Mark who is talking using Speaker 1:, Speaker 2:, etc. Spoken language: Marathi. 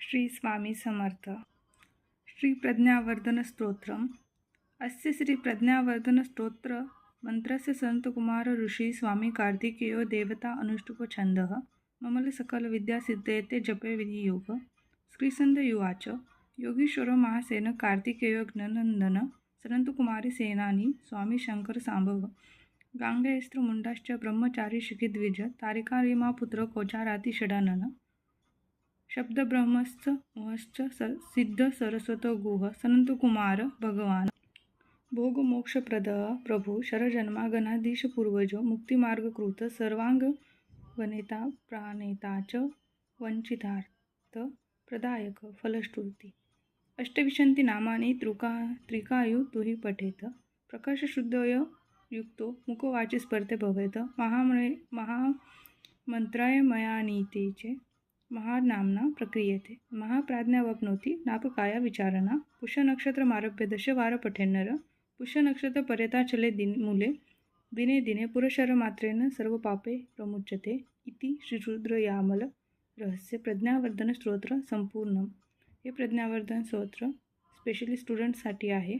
Speaker 1: श्री स्वामी समर्थ. श्री प्रज्ञावर्धन स्तोत्रम्. अस्य श्री प्रज्ञावर्धन स्तोत्र मंत्रस्य संतकुमार ऋषि स्वामी कार्तिकेयो देवता अनुष्टुप छंदः ममल सकल विद्या सिद्धयते जपे विधियोग. श्रीसंत युवाच. योगीश्वर महासेन कार्तिकेयो ज्ञनंदन संतकुमारी सेनानी स्वामी शंकर सांभव. गांगेस्त्र मुंडाश्च ब्रह्मचारी शिखिद्विज तारिकारिमा पुत्र कोचाराती षडानन. शब्द ब्रह्मश्च मोहश्च सिद्ध सरस्वत गुह संतकुमार भगवान. भोग मोक्षप्रद प्रभू शरजन्मागणाधीश पूर्वजो मुक्तिमार्गकृत सर्वांग वनेता प्राणेता च वंचितार्थ प्रदायक फलश्रुती. अष्टविंशती नामानि त्रिकायु तुहि पठेत. प्रकाश शुद्धय युक्तो मुखवाची स्पर्धे भवेत. महामंत्राय मयानीतेचे महानामना प्रक्रियते. महाप्राज्ञा वप्नोति नापकाया विचारणा. पुष्य नक्षत्रमारभ्य दशवार पठेन्नर. पुष्य नक्षत्र पर्यताचले मूले दिने दिने पुरुषरमात्रेण सर्व पापे प्रमुच्यते इति श्रीरुद्रयामल रहस्य प्रज्ञावर्धन स्तोत्र संपूर्ण. हे प्रज्ञावर्धन स्तोत्र स्पेशली स्टुडंट्ससाठी आहे.